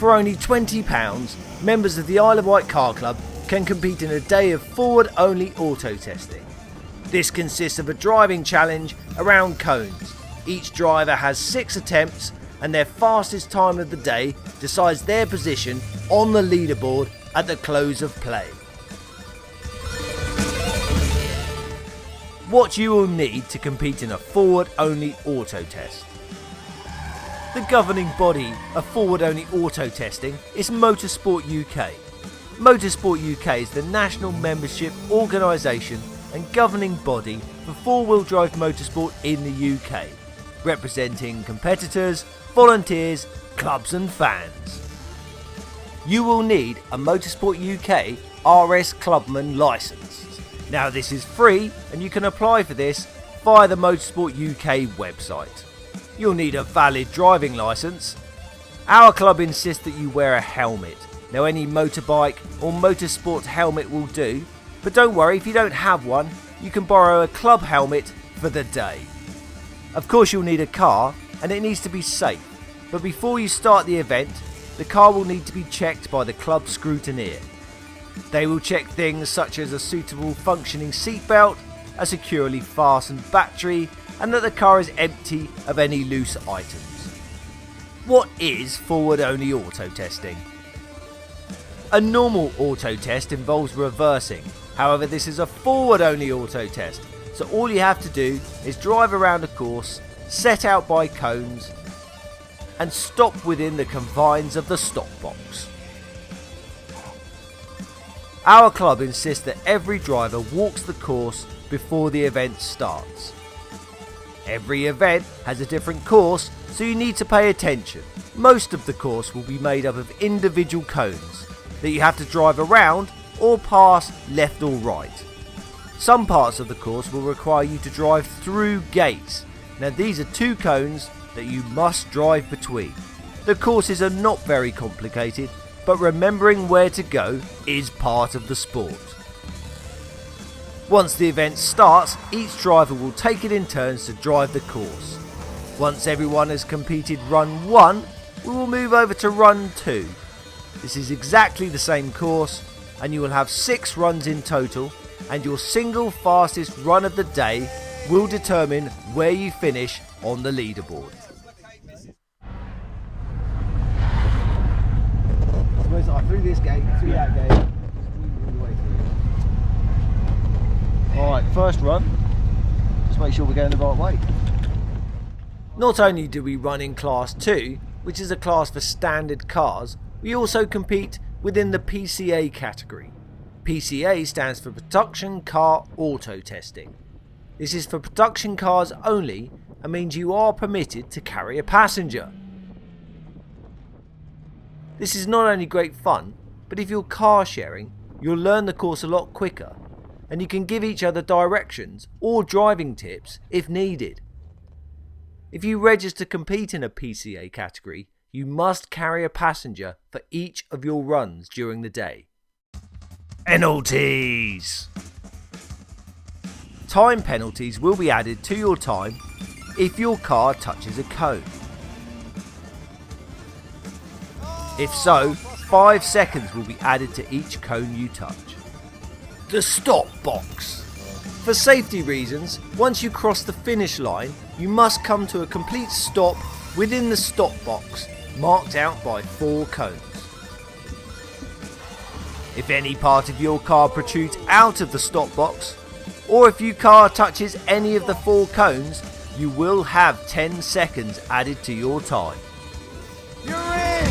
For only £20, members of the Isle of Wight Car Club can compete in a day of forward-only auto testing. This consists of a driving challenge around cones. Each driver has 6 attempts, and their fastest time of the day decides their position on the leaderboard at the close of play. What you will need to compete in a forward-only auto test. The governing body of forward-only auto testing is Motorsport UK. Motorsport UK is the national membership organisation and governing body for four-wheel drive motorsport in the UK, representing competitors, volunteers, clubs and fans. You will need a Motorsport UK RS Clubman licence. Now this is free and you can apply for this via the Motorsport UK website. You'll need a valid driving licence. Our club insists that you wear a helmet. Now any motorbike or motorsport helmet will do, but don't worry, if you don't have one, you can borrow a club helmet for the day. Of course you'll need a car and it needs to be safe, but before you start the event, the car will need to be checked by the club scrutineer. They will check things such as a suitable functioning seatbelt, a securely fastened battery, and that the car is empty of any loose items. What is forward-only auto testing? A normal auto test involves reversing, however this is a forward-only auto test, so all you have to do is drive around a course, set out by cones, and stop within the confines of the stop box. Our club insists that every driver walks the course before the event starts. Every event has a different course, so you need to pay attention. Most of the course will be made up of individual cones that you have to drive around or pass left or right. Some parts of the course will require you to drive through gates. Now these are 2 cones that you must drive between. The courses are not very complicated, but remembering where to go is part of the sport. Once the event starts, each driver will take it in turns to drive the course. Once everyone has completed run 1, we will move over to run 2. This is exactly the same course, and you will have 6 runs in total, and your single fastest run of the day will determine where you finish on the leaderboard. Through this gate, through that gate, all the way through. Alright, first run, just make sure we're going the right way. Not only do we run in Class 2, which is a class for standard cars, we also compete within the PCA category. PCA stands for Production Car Auto Testing. This is for production cars only and means you are permitted to carry a passenger. This is not only great fun, but if you're car sharing, you'll learn the course a lot quicker and you can give each other directions or driving tips if needed. If you register to compete in a PCA category, you must carry a passenger for each of your runs during the day. Penalties! Time penalties will be added to your time if your car touches a cone. If so, 5 seconds will be added to each cone you touch. The stop box. For safety reasons, once you cross the finish line, you must come to a complete stop within the stop box, marked out by 4 cones. If any part of your car protrudes out of the stop box, or if your car touches any of the 4 cones, you will have 10 seconds added to your time. You're in!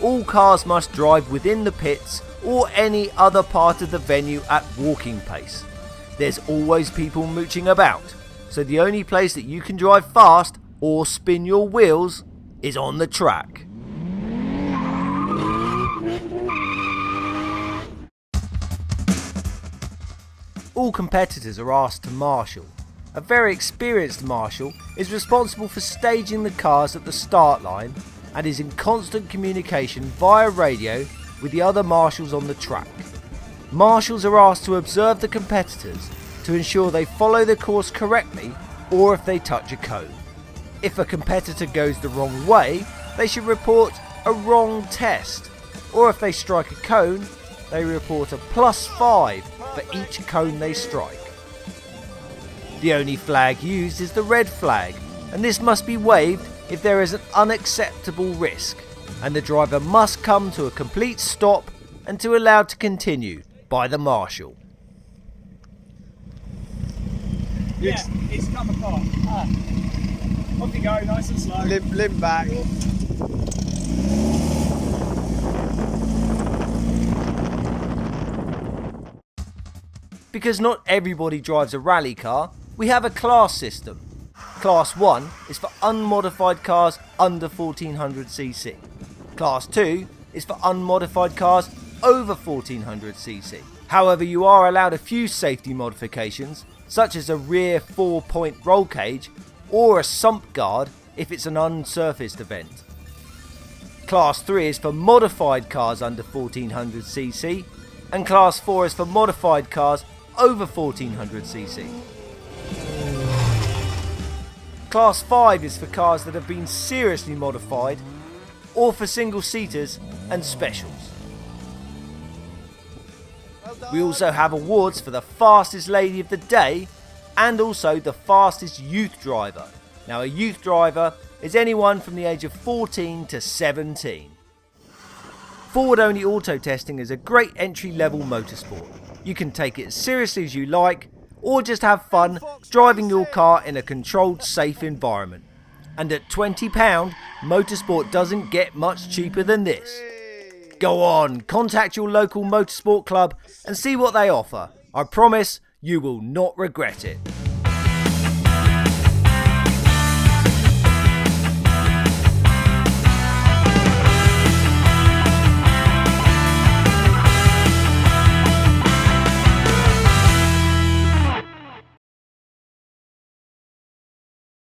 All cars must drive within the pits or any other part of the venue at walking pace. There's always people mooching about, so the only place that you can drive fast or spin your wheels is on the track. All competitors are asked to marshal. A very experienced marshal is responsible for staging the cars at the start line and is in constant communication via radio with the other marshals on the track. Marshals are asked to observe the competitors to ensure they follow the course correctly or if they touch a cone. If a competitor goes the wrong way, they should report a wrong test, or if they strike a cone, they report a +5 for each cone they strike. The only flag used is the red flag, and this must be waved if there is an unacceptable risk, and the driver must come to a complete stop until allowed to continue by the marshal. Yeah, it's come apart. Off you go, nice and slow. Limp back. Because not everybody drives a rally car, we have a class system. Class 1 is for unmodified cars under 1400cc. Class 2 is for unmodified cars over 1400cc. However, you are allowed a few safety modifications, such as a rear 4-point roll cage or a sump guard if it's an unsurfaced event. Class 3 is for modified cars under 1400cc, and Class 4 is for modified cars over 1400cc. Class 5 is for cars that have been seriously modified, or for single-seaters and specials. We also have awards for the fastest lady of the day and also the fastest youth driver. Now, a youth driver is anyone from the age of 14 to 17. Forward-only auto testing is a great entry-level motorsport. You can take it as seriously as you like, or just have fun driving your car in a controlled, safe environment. And at £20, motorsport doesn't get much cheaper than this. Go on, contact your local motorsport club and see what they offer. I promise you will not regret it.